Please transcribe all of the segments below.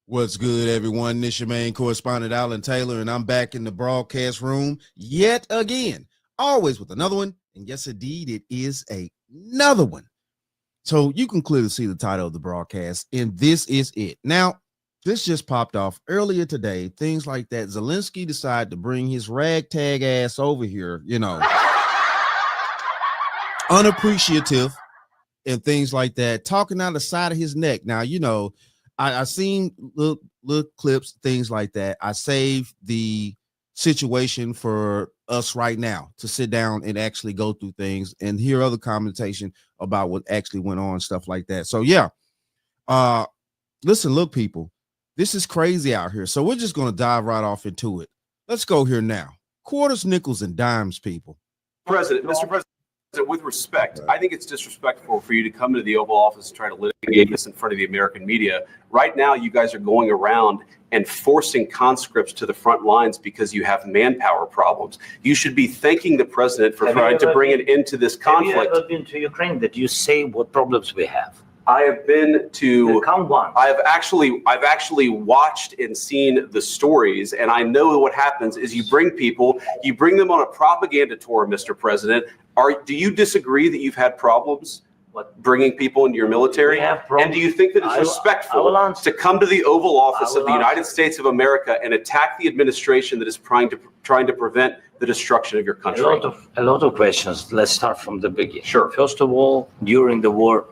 What's good, everyone? This your main correspondent, Alan Taylor, and I'm back in the broadcast room yet again, always with another one. And yes, indeed, it is another one. So you can clearly see the title of the broadcast, and this is it. Now, this just popped off earlier today. Things like that. Zelenskyy decided to bring his ragtag ass over here, unappreciative and things like that, talking out the side of his neck. Now, I seen little clips, things like that. I saved the situation for us right now to sit down and actually go through things and hear other commentation about what actually went on, stuff like that. So yeah, listen, look, people, this is crazy out here. So we're just going to dive right off into it. Let's go here now. Quarters, nickels, and dimes, people. Mr. President, with respect, I think it's disrespectful for you to come into the Oval Office and try to litigate this in front of the American media. Right now, you guys are going around and forcing conscripts to the front lines because you have manpower problems. You should be thanking the president for trying to bring an end to this conflict. Have you ever been to Ukraine? That you say what problems we have? I have been to. Count once. I've actually watched and seen the stories, and I know what happens is you bring them on a propaganda tour, Mr. President. Do you disagree that you've had problems bringing people into your military? And do you think that it's respectful to come to the Oval Office of the United States of America and attack the administration that is trying to prevent the destruction of your country? A lot of questions. Let's start from the beginning. Sure. First of all, during the war,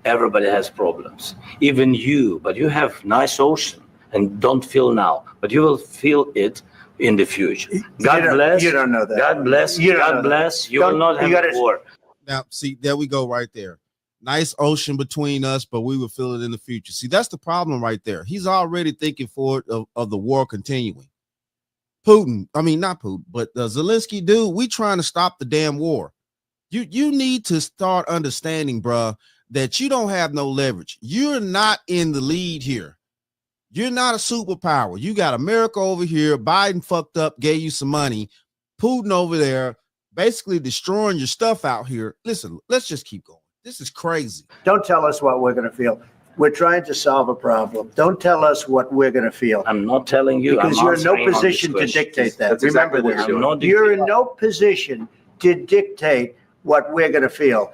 everybody has problems. Even you, but you have nice ocean and don't feel now, but you will feel it in the future. God bless. You don't know that. God bless. God bless. You will not have a war. Now, see, there we go right there. Nice ocean between us, but we will feel it in the future. See, that's the problem right there. He's already thinking forward of the war continuing. Not Putin, but Zelenskyy, dude, we trying to stop the damn war. You need to start understanding, bruh, that you don't have no leverage. You're not in the lead here. You're not a superpower. You got America over here. Biden fucked up, gave you some money. Putin over there, basically destroying your stuff out here. Listen, let's just keep going. This is crazy. Don't tell us what we're going to feel. We're trying to solve a problem. Don't tell us what we're going to feel. I'm not telling you. Because you're in no position to dictate that. That's Remember exactly this. You're in no position to dictate what we're going to feel.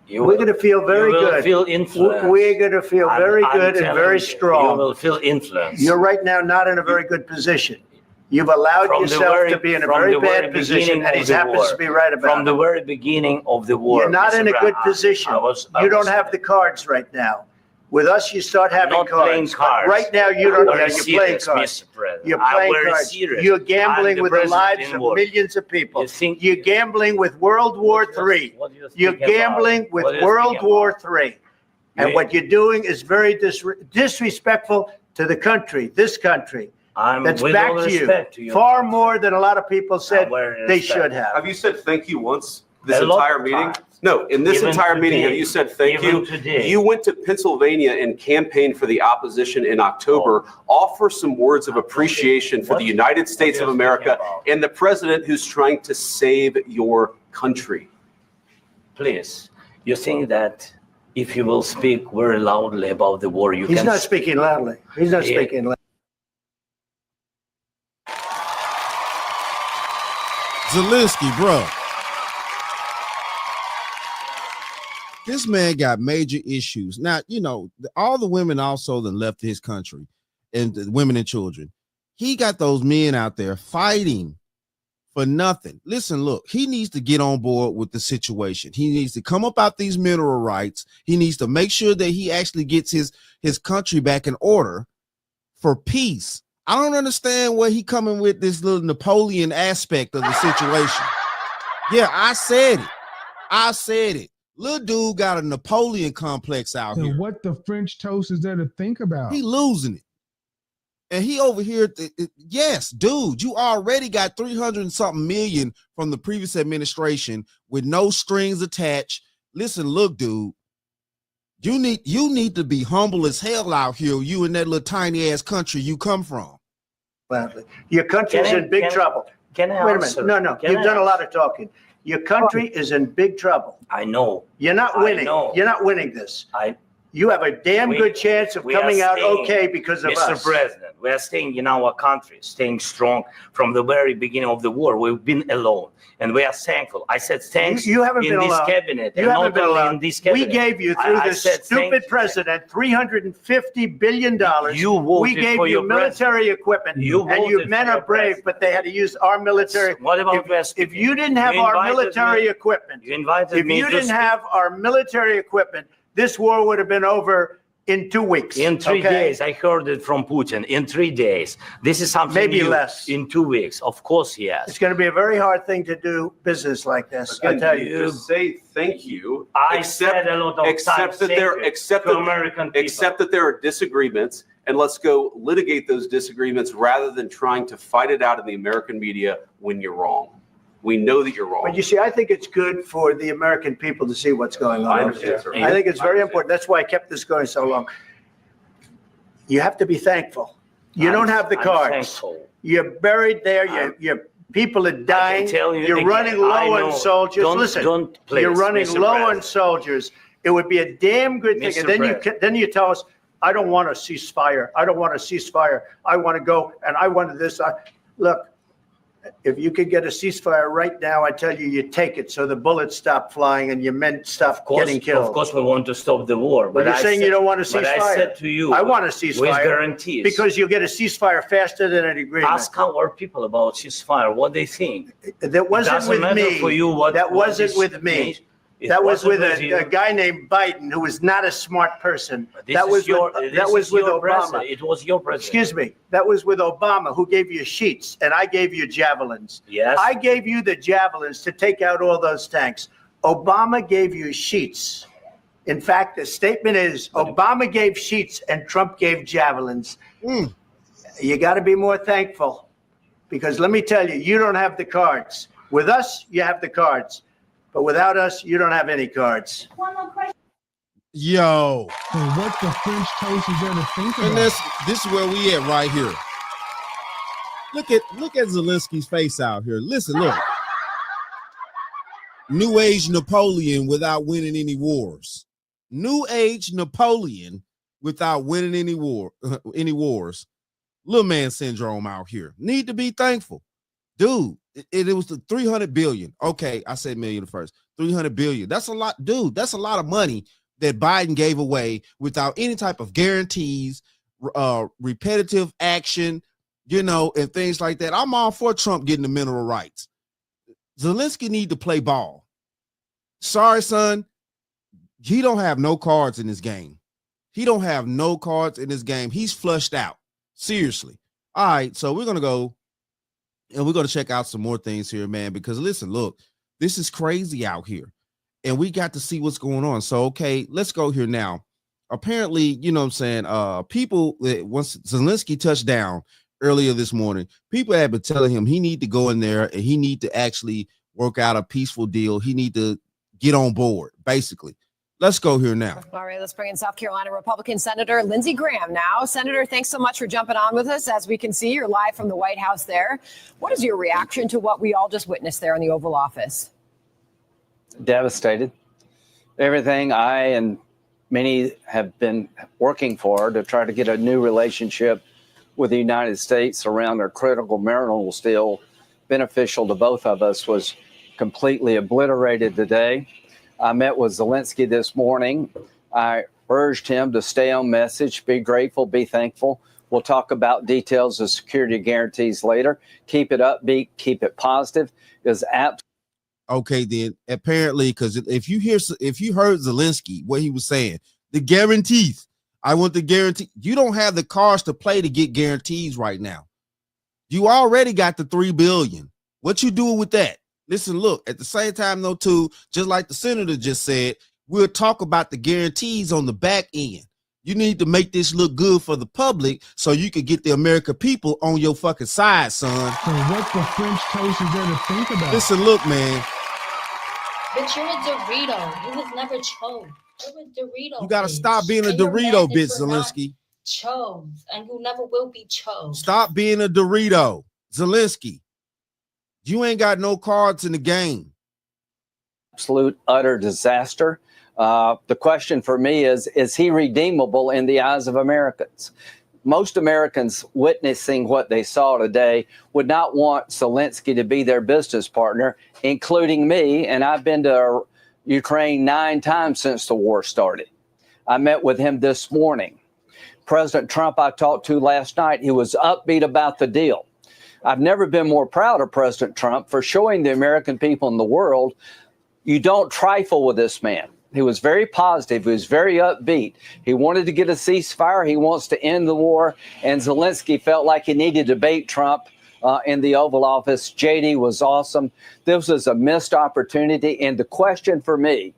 We're going to feel very good. Feel influence. We're going to feel very good and very strong. You will feel influence. You're right now not in a very good position. You've allowed yourself to be in a very bad position, and he happens to be right about it. From the very beginning of the war. You're not in a good position. You don't have the cards right now. With us, you start having cards. Right now, you don't. You're playing cards. You're playing cards. You're gambling with the lives of millions of people. You're gambling with World War III. You're gambling with World War III. And what you're doing is very disrespectful to the country, this country. That's back to you. Far more than a lot of people said they should have. Have you said thank you once this entire meeting? No, in this entire meeting, have you said thank you? You went to Pennsylvania and campaigned for the opposition in October. Offer some words of appreciation for the United States of America and the president who's trying to save your country. Please, you think that if you will speak very loudly about the war, you can... He's not speaking loudly. He's not speaking loudly. Zelenskyy, bro. This man got major issues. Now, all the women also that left his country, and the women and children, he got those men out there fighting for nothing. Listen, look, he needs to get on board with the situation. He needs to come up out these mineral rights. He needs to make sure that he actually gets his country back in order for peace. I don't understand where he coming with this little Napoleon aspect of the situation. Yeah, I said it. Little dude got a Napoleon complex out here. What the French toast is there to think about? He losing it. And he over here, yes, dude, you already got 300 and something million from the previous administration with no strings attached. Listen, look, dude, you need to be humble as hell out here, you in that little tiny ass country you come from. Your country's in big trouble. Can I Wait a minute. No. You've done a lot of talking. Your country is in big trouble. I know. You're not winning. You're not winning this. you have a damn good chance of coming out okay because of us. Mr. President, we are staying in our country, staying strong from the very beginning of the war. We've been alone, and we are thankful. I said thanks you haven't been in this alone. cabinet. You haven't been alone. In this cabinet. We gave you, through this stupid president, $350 billion. You voted we gave for you your military equipment, and you men are brave, but they had to use our military. What about if you didn't have our military equipment, if you didn't have our military equipment, this war would have been over in 2 weeks. In 3 days, I heard it from Putin. In 3 days, this is something maybe new. Less. In 2 weeks, of course, yes. It's going to be a very hard thing to do business like this. Again, I tell you, just say thank you. I said a lot of except that there are disagreements, and let's go litigate those disagreements rather than trying to fight it out in the American media when you're wrong. We know that you're wrong. But you see, I think it's good for the American people to see what's going on. I understand, sir. I think it's very important. That's why I kept this going so long. You have to be thankful. You don't have the cards. Thankful. You're buried there. Your people are dying. You're running low on soldiers. Listen, you're running low on soldiers. It would be a damn good thing. And then you tell us, I don't want a ceasefire. I don't want a ceasefire. I want to go and I wanted this. Look. If you could get a ceasefire right now, I tell you, you take it so the bullets stop flying and your men stop getting killed. Of course, we want to stop the war. But you're saying you don't want a ceasefire. But I said to you, I want a ceasefire. With guarantees. Because you'll get a ceasefire faster than an agreement. Ask our people about ceasefire, what they think. That wasn't with me. That wasn't with me. That was with a guy named Biden, who was not a smart person. That was with Obama. It was your president. Excuse me. That was with Obama, who gave you sheets, and I gave you javelins. Yes. I gave you the javelins to take out all those tanks. Obama gave you sheets. In fact, the statement is Obama gave sheets and Trump gave javelins. You got to be more thankful, because let me tell you, you don't have the cards. With us, you have the cards. But without us, you don't have any cards. One more question. Yo. And what the French toast is there to think about? And this is where we at right here. Look at Zelensky's face out here. Listen, look. New age Napoleon without winning any wars. New age Napoleon without winning any wars. Little man syndrome out here. Need to be thankful. Dude, it was the 300 billion. Okay, I said million first. 300 billion. That's a lot, dude. That's a lot of money that Biden gave away without any type of guarantees, repetitive action, and things like that. I'm all for Trump getting the mineral rights. Zelensky need to play ball. Sorry, son. He don't have no cards in this game. He don't have no cards in this game. He's flushed out. Seriously. All right, so we're going to go. And we're going to check out some more things here, man, because listen, look, this is crazy out here and we got to see what's going on. So, okay, let's go here now. Apparently, people, once Zelensky touched down earlier this morning, people have been telling him he need to go in there and he need to actually work out a peaceful deal. He need to get on board, basically. Let's go here now. All right, let's bring in South Carolina Republican Senator Lindsey Graham now. Senator, thanks so much for jumping on with us. As we can see, you're live from the White House there. What is your reaction to what we all just witnessed there in the Oval Office? Devastated. Everything I and many have been working for to try to get a new relationship with the United States around a critical marital deal beneficial to both of us was completely obliterated today. I met with Zelensky this morning. I urged him to stay on message, be grateful, be thankful. We'll talk about details of security guarantees later. Keep it upbeat, keep it positive. Okay, then apparently, because if you heard Zelensky, what he was saying, the guarantees, I want the guarantee. You don't have the cards to play to get guarantees right now. You already got the $3 billion. What you doing with that? Listen, look, at the same time, though, too, just like the senator just said, we'll talk about the guarantees on the back end. You need to make this look good for the public so you can get the American people on your fucking side, son. So what the French toast is there to think about? Listen, look, man. But you're a Dorito. You was never chose. You're a Dorito. You got to stop being a Dorito, bitch, Zelensky. Chose. And you never will be chose. Stop being a Dorito, Zelensky. You ain't got no cards in the game. Absolute utter disaster. The question for me is he redeemable in the eyes of Americans? Most Americans witnessing what they saw today would not want Zelenskyy to be their business partner, including me. And I've been to Ukraine 9 times since the war started. I met with him this morning. President Trump I talked to last night, he was upbeat about the deal. I've never been more proud of President Trump for showing the American people in the world, you don't trifle with this man. He was very positive. He was very upbeat. He wanted to get a ceasefire. He wants to end the war. And Zelenskyy felt like he needed to debate Trump in the Oval Office. JD was awesome. This was a missed opportunity. And the question for me,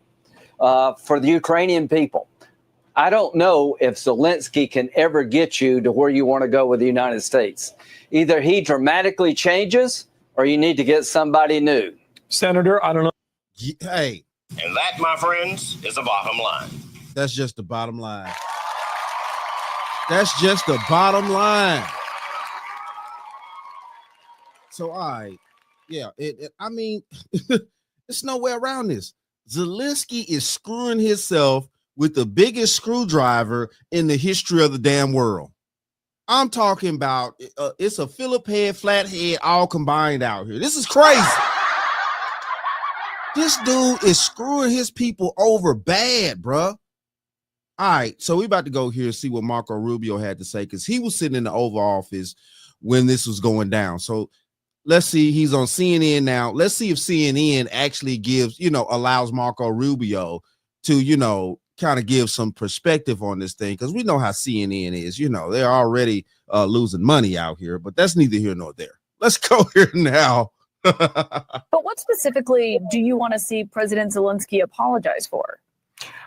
for the Ukrainian people, I don't know if Zelenskyy can ever get you to where you want to go with the United States. Either he dramatically changes or you need to get somebody new. Senator, I don't know. Hey. And that, my friends, is the bottom line. That's just the bottom line. That's just the bottom line. So, all right. Yeah, I mean, there's no way around this. Zelenskyy is screwing himself with the biggest screwdriver in the history of the damn world. I'm talking about it's a Phillip head, flat head, all combined out here. This is crazy. This dude is screwing his people over bad, bruh. All right, so we about to go here and see what Marco Rubio had to say, because he was sitting in the Oval Office when this was going down. So let's see, he's on CNN now. Let's see if CNN actually gives, allows Marco Rubio to, kind of give some perspective on this thing, because we know how CNN is. They're already losing money out here, but that's neither here nor there. Let's go here now. But what specifically do you want to see President Zelenskyy apologize for?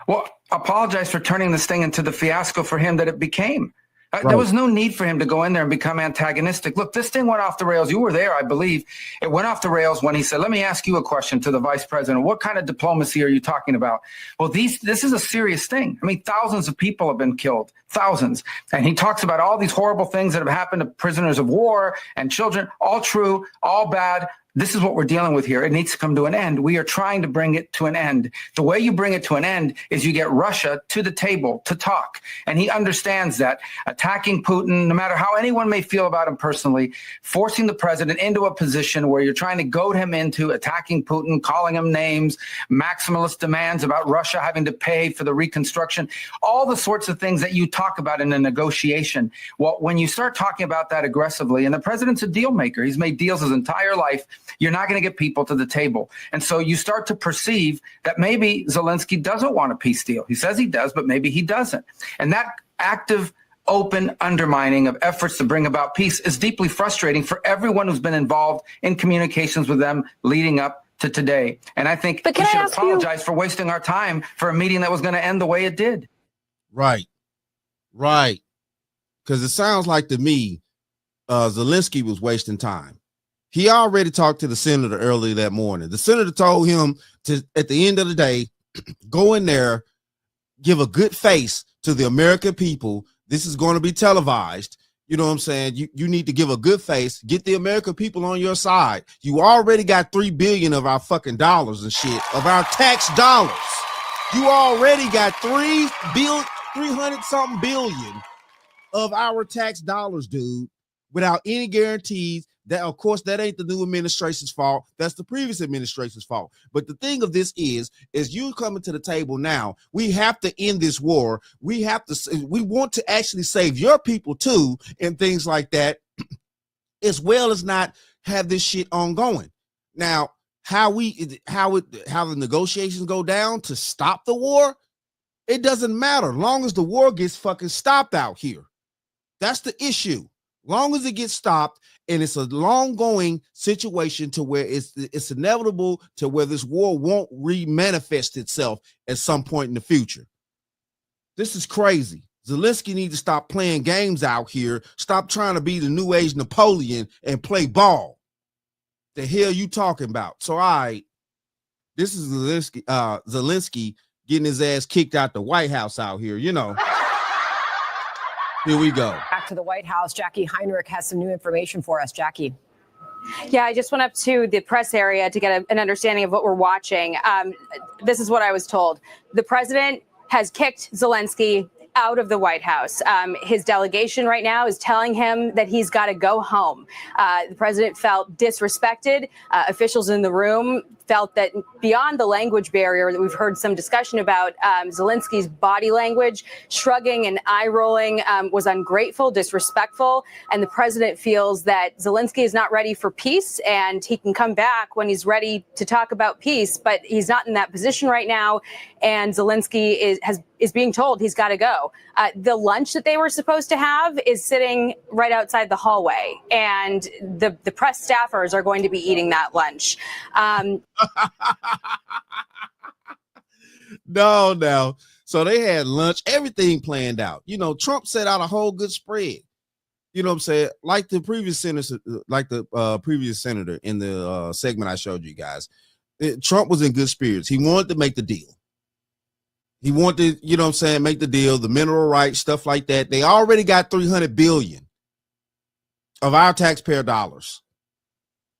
Well, apologize for turning this thing into the fiasco for him that it became. Right. There was no need for him to go in there and become antagonistic. Look, this thing went off the rails. You were there, I believe. It went off the rails when he said, let me ask you a question to the vice president. What kind of diplomacy are you talking about? Well, this is a serious thing. I mean, thousands of people have been killed, thousands. And he talks about all these horrible things that have happened to prisoners of war and children, all true, all bad. This is what we're dealing with here. It needs to come to an end. We are trying to bring it to an end. The way you bring it to an end is you get Russia to the table to talk. And he understands that attacking Putin, no matter how anyone may feel about him personally, forcing the president into a position where you're trying to goad him into attacking Putin, calling him names, maximalist demands about Russia having to pay for the reconstruction, all the sorts of things that you talk about in a negotiation. Well, when you start talking about that aggressively, and the president's a deal maker, he's made deals his entire life, you're not going to get people to the table. And so you start to perceive that maybe Zelenskyy doesn't want a peace deal. He says he does, but maybe he doesn't. And that active, open undermining of efforts to bring about peace is deeply frustrating for everyone who's been involved in communications with them leading up to today. And I think we should apologize for wasting our time for a meeting that was going to end the way it did. Right. Because it sounds like to me, Zelenskyy was wasting time. He already talked to the senator early that morning. The senator told him to, at the end of the day, go in there, give a good face to the American people. This is going to be televised. You know what I'm saying? You need to give a good face, get the American people on your side. You already got $3 billion of our fucking dollars and shit, of our tax dollars. You already got 300 something billion of our tax dollars, dude, without any guarantees. That, of course, that ain't the new administration's fault. That's the previous administration's fault. But the thing of this is you coming to the table now. We have to end this war. We want to actually save your people too, and things like that, as well as not have this shit ongoing. Now, how the negotiations go down to stop the war, it doesn't matter. Long as the war gets fucking stopped out here. That's the issue. Long as it gets stopped, and it's a long-going situation to where it's inevitable to where this war won't re-manifest itself at some point in the future. This is crazy. Zelenskyy needs to stop playing games out here. Stop trying to be the new age Napoleon and play ball. The hell you talking about? So, all right, this is Zelenskyy getting his ass kicked out the White House out here, Here we go. Back to the White House, Jackie Heinrich has some new information for us. Jackie. Yeah, I just went up to the press area to get an understanding of what we're watching. This is what I was told. The president has kicked Zelenskyy out of the White House. His delegation right now is telling him that he's got to go home. The president felt disrespected. Officials in the room felt that beyond the language barrier that we've heard some discussion about, Zelenskyy's body language, shrugging and eye rolling, was ungrateful, disrespectful. And the president feels that Zelenskyy is not ready for peace and he can come back when he's ready to talk about peace. But he's not in that position right now. And Zelenskyy is being told he's got to go. The lunch that they were supposed to have is sitting right outside the hallway. And the press staffers are going to be eating that lunch. No. So they had lunch, everything planned out. You know, Trump set out a whole good spread. You know what I'm saying? Like the previous senator, in the segment I showed you guys. Trump was in good spirits. He wanted to make the deal. He wanted, you know what I'm saying, make the deal, the mineral rights, stuff like that. They already got $300 billion of our taxpayer dollars,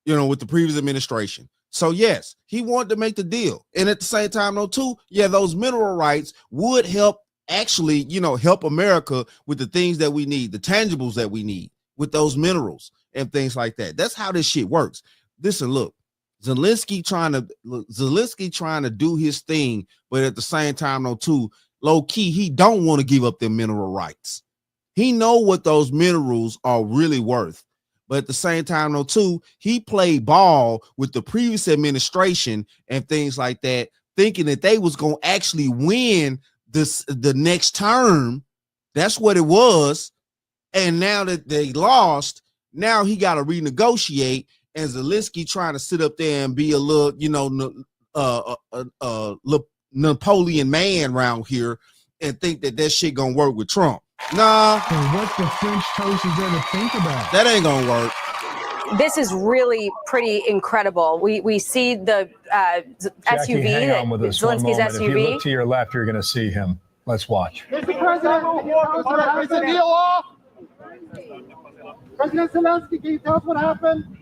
you know, with the previous administration. So yes, he wanted to make the deal. And at the same time, though, too, yeah, those mineral rights would help actually, you know, help America with the things that we need, the tangibles that we need with those minerals and things like that. That's how this shit works. Listen, look, Zelenskyy trying to do his thing, but at the same time, though, too, low key, he don't want to give up their mineral rights. He know what those minerals are really worth. But at the same time, though, too, he played ball with the previous administration and things like that, thinking that they was going to actually win the next term. That's what it was. And now that they lost, now he got to renegotiate. And Zelenskyy trying to sit up there and be a little, you know, Napoleon man around here and think that shit going to work with Trump. Nah. And what the French toast is there to think about? That ain't gonna work. This is really pretty incredible. We see the Jackie, SUV, hang on with us Zelensky's one moment. SUV. If you look to your left, you're going to see him. Let's watch. Mr. President, is the deal off? President Zelenskyy, can you tell us what happened?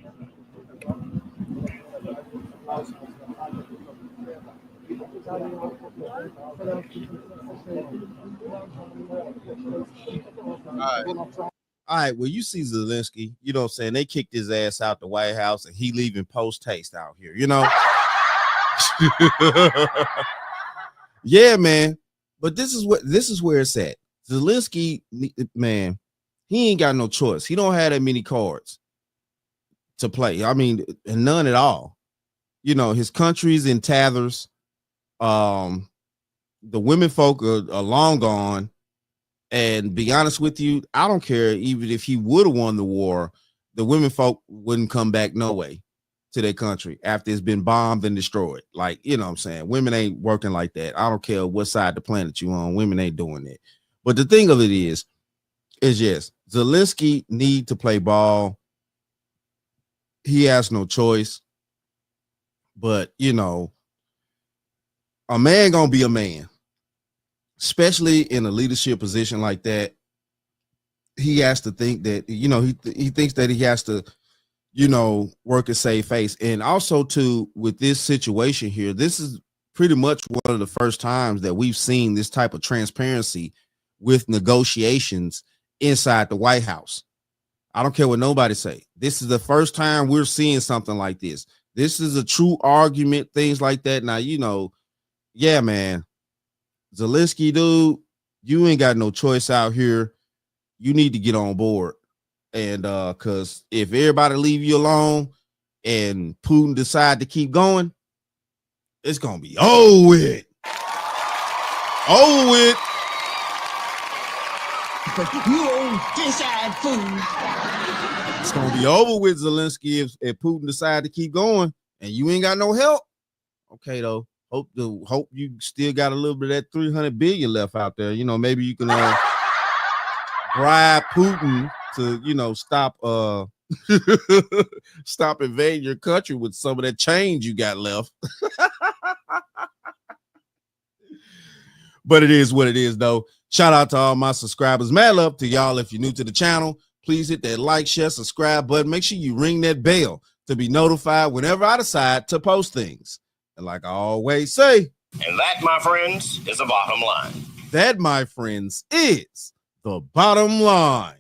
All right, well, you see Zelenskyy, you know what I'm saying? They kicked his ass out the White House and he leaving post haste out here, you know? Yeah, man. But this is where it's at. Zelenskyy, man, he ain't got no choice. He don't have that many cards to play. I mean, none at all. You know, his country's in tatters. The women folk are long gone. And be honest with you, I don't care. Even if he would have won the war, the women folk wouldn't come back no way to their country after it's been bombed and destroyed. Like, you know what I'm saying? Women ain't working like that. I don't care what side of the planet you on. Women ain't doing it. But the thing of it is yes, Zelenskyy need to play ball. He has no choice. But, you know, a man gonna be a man. Especially in a leadership position like that, he has to think that, you know, he thinks that he has to, you know, work and save face. And also, too, with this situation here, this is pretty much one of the first times that we've seen this type of transparency with negotiations inside the White House. I don't care what nobody say. This is the first time we're seeing something like this. This is a true argument, things like that. Now, you know, yeah, man. Zelenskyy, dude, you ain't got no choice out here. You need to get on board. And because if everybody leave you alone and Putin decide to keep going, it's gonna be over with. Over with. You old fish-eyed fool. It's gonna be over with, Zelenskyy, if Putin decide to keep going and you ain't got no help. Okay, though. Hope you still got a little bit of that 300 billion left out there. You know, maybe you can bribe Putin to, you know, stop stop invading your country with some of that change you got left. But it is what it is, though. Shout out to all my subscribers. Mad love to y'all. If you're new to the channel, Please hit that like, share, subscribe button. Make sure you ring that bell to be notified whenever I decide to post things. And like I always say, and that, my friends, is the bottom line. That, my friends, is the bottom line.